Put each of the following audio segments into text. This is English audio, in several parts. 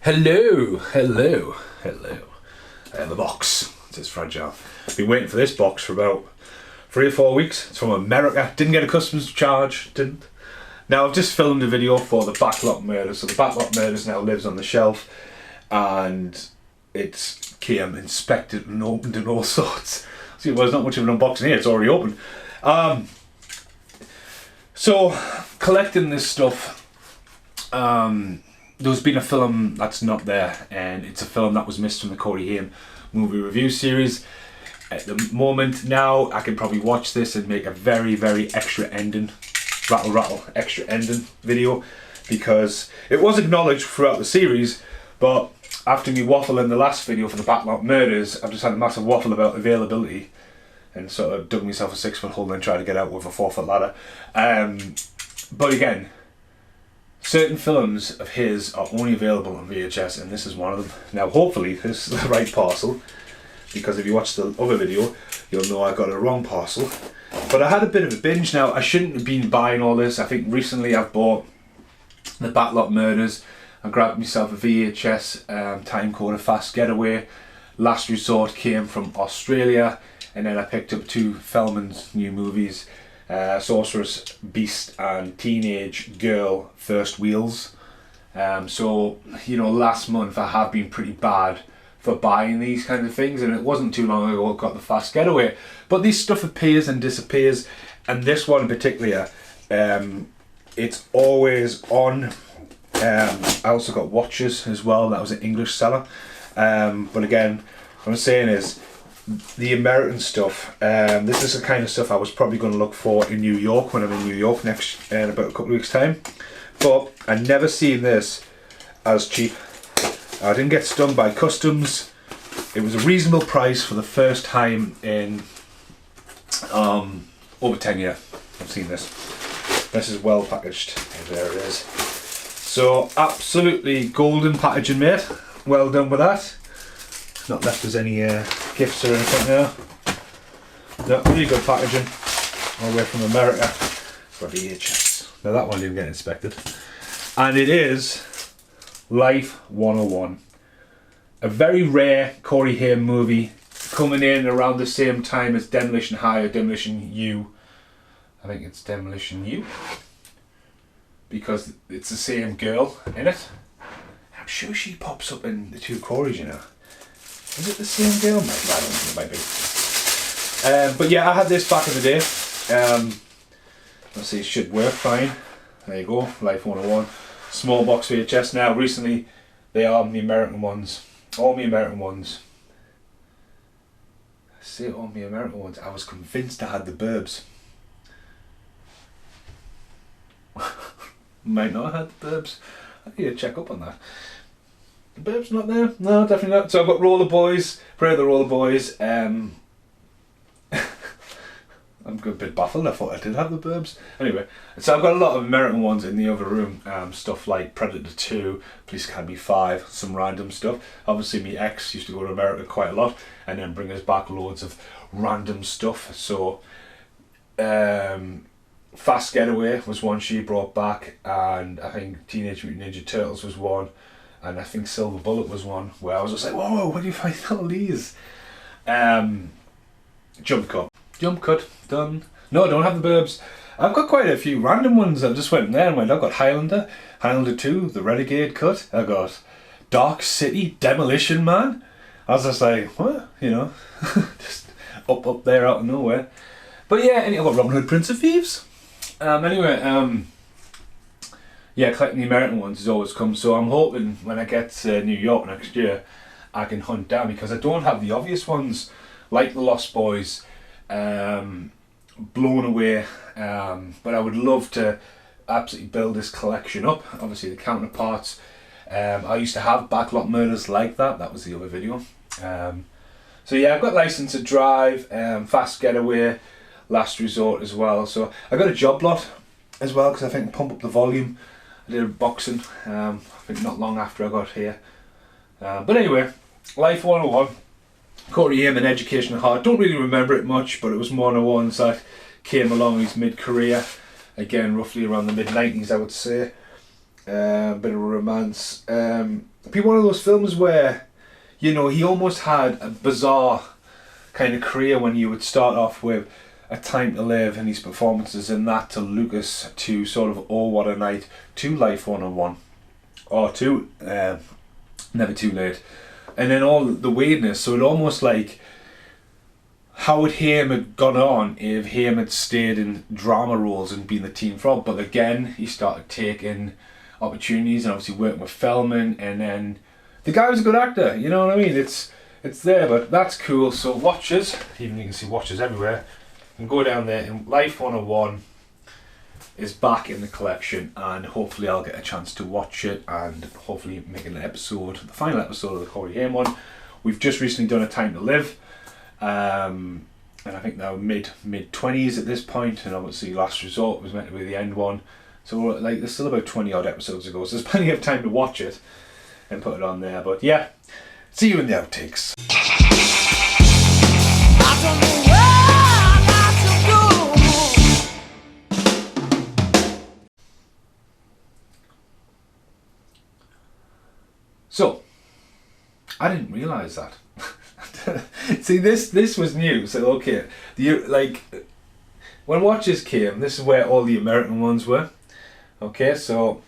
Hello. The box. It is fragile. Been waiting for this box for about 3 or 4 weeks. It's from America. Didn't get a customs charge. Didn't. Now I've just filmed a video for the Backlot Murders. So the Backlot Murders now lives on the shelf, and it's came inspected and opened and all sorts. See, well, there's not much of an unboxing here. It's already open. So collecting this stuff. There's been a film that's not there, and it's a film that was missed from the Corey Haim movie review series. At the moment now, I can probably watch this and make a very, very extra ending, rattle extra ending video, because it was acknowledged throughout the series, but after me waffle in the last video for the Backlot Murders, I've just had a massive waffle about availability and sort of dug myself a 6-foot hole and then tried to get out with a 4-foot ladder. But again, certain films of his are only available on VHS, and this is one of them. Now hopefully this is the right parcel, because if you watch the other video you'll know I got a wrong parcel. But I had a bit of a binge. Now I shouldn't have been buying all this. I think recently I've bought the Backlot Murders. I grabbed myself a VHS timecoder Fast Getaway. Last Resort came from Australia, and then I picked up 2 Feldman's new movies, Sorceress Beast and Teenage Girl First Wheels. So, you know, last month I have been pretty bad for buying these kind of things, and it wasn't too long ago I got the Fast Getaway. But this stuff appears and disappears, and this one in particular, it's always on. I also got watches as well. That was an English seller. But again, what I'm saying is, the American stuff, this is the kind of stuff I was probably going to look for in New York when I'm in New York next in about a couple of weeks time. But I never seen this as cheap. I didn't get stung by customs. It was a reasonable price for the first time in over 10 years I've seen this. This is well packaged. There it is. So absolutely golden packaging, mate. Well done with that. Not left us any gifts or anything there. No, really good packaging, all the way from America for VHS. Now that one didn't get inspected. And it is Life 101. A very rare Corey Haim movie, coming in around the same time as Demolition High or Demolition U. I think it's Demolition U, because it's the same girl in it. I'm sure she pops up in the 2 Coreys, you know. Is it the same girl? I don't think it might be. But yeah, I had this back in the day. Let's see, it should work fine. There you go, Life 101. Small box VHS. Now, recently, they are the American ones. All the American ones. I say all the American ones. I was convinced I had the Burbs. Might not have had the Burbs. I need to check up on that. The Burbs not there? No, definitely not. So I've got Roller Boys. Pray the Roller Boys. I'm a bit baffled. I thought I did have the Burbs. Anyway, so I've got a lot of American ones in the other room. Stuff like Predator 2, Police Academy 5, some random stuff. Obviously, my ex used to go to America quite a lot, and then bring us back loads of random stuff. So, Fast Getaway was one she brought back, and I think Teenage Mutant Ninja Turtles was one. And I think Silver Bullet was one where I was just like, whoa, where do you find all these? Jump Cut, done. No, I don't have the Burbs. I've got quite a few random ones. I just went in there and went, I've got Highlander 2, the Renegade cut. I got Dark City, Demolition Man. I was just like, what? You know, just up there out of nowhere. But yeah, I've got Robin Hood, Prince of Thieves. Yeah, collecting the American ones has always come, so I'm hoping when I get to New York next year I can hunt down, because I don't have the obvious ones like The Lost Boys, Blown Away, but I would love to absolutely build this collection up. Obviously the counterparts, I used to have Backlot Murders like that was the other video. So yeah, I've got License to Drive, Fast Getaway, Last Resort as well. So I got a Job Lot as well, because I think pump up the volume. I did a boxing, I think not long after I got here. But anyway, Life 101, Corey Haim and Education at Heart. Don't really remember it much, but it was one of the ones that came along his mid-career. Again, roughly around the mid-90s, I would say. bit of romance. It'd be one of those films where, you know, he almost had a bizarre kind of career when you would start off with A Time to Live and his performances in that, to Lucas, to sort of Oh What a Night, to Life 101, or to Never Too Late, and then all the weirdness. So it almost like, how would Haim had gone on if Haim had stayed in drama roles and been the Teen Frog? But again, he started taking opportunities and obviously working with Feldman, and then the guy was a good actor, you know what I mean? It's there, but that's cool. So watches, even you can see watches everywhere. You can go down there, and Life 101 is back in the collection, and hopefully I'll get a chance to watch it and hopefully make an episode, the final episode of the Corey Haim one. We've just recently done A Time to Live, and I think now mid-20s at this point, and obviously Last Resort was meant to be the end one. So like, there's still about 20 odd episodes ago, so there's plenty of time to watch it and put it on there. But yeah, see you in the outtakes. I don't know where I got to go. So, I didn't realise that. See, this was new. So okay, like when Watches came, this is where all the American ones were. Okay, so,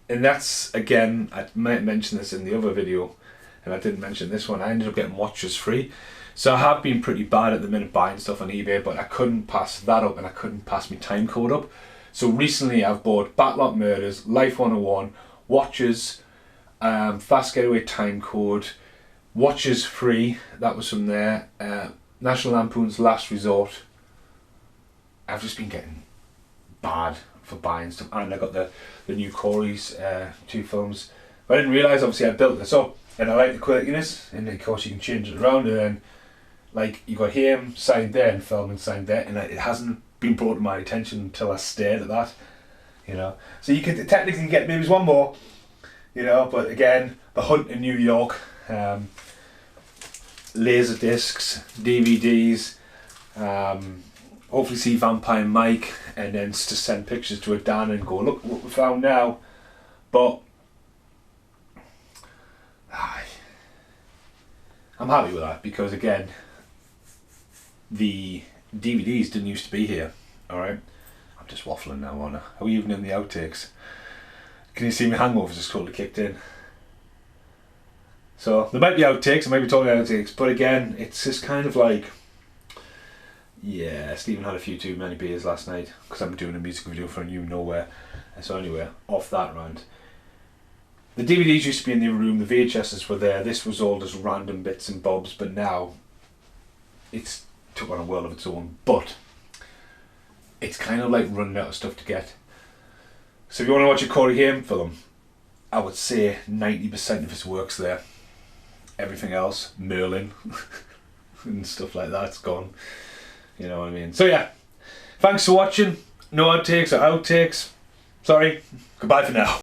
and that's, again, I might mention this in the other video, and I didn't mention this one. I ended up getting Watches free. So I have been pretty bad at the minute buying stuff on eBay, but I couldn't pass that up, and I couldn't pass my time code up. So recently I've bought Backlot Murders, Life 101, Watches, Fast Getaway Time Code, Watches free, that was from there, National Lampoon's Last Resort. I've just been getting bad for buying stuff, and I got the new Corey's 2 films, but I didn't realise obviously I built this up, and I like the quirkiness, and of course you can change it around, and then like you got Haim signed there and Feldman signed there, and it hasn't been brought to my attention until I stared at that, you know. So you could technically get maybe one more, you know, but again, The Hunt in New York, laser discs, DVDs, hopefully see Vampire Mike, and then to send pictures to a Dan and go, look what we found now. But I'm happy with that, because again, the DVDs didn't used to be here. Alright, I'm just waffling now, aren't I? Are we even in the outtakes? Can you see my hangovers just totally kicked in? So there might be outtakes, I might be talking outtakes, but again, it's just kind of like, yeah, Stephen had a few too many beers last night because I'm doing a music video for a new Nowhere. And so anyway, off that rant. The DVDs used to be in the room, the VHSs were there, this was all just random bits and bobs, but now it's took on a world of its own. But it's kind of like running out of stuff to get. So if you want to watch a Corey Haim film, I would say 90% of his work's there. Everything else, Merlin and stuff like that's gone. You know what I mean? So yeah, thanks for watching. No outtakes or outtakes. Sorry. Goodbye for now.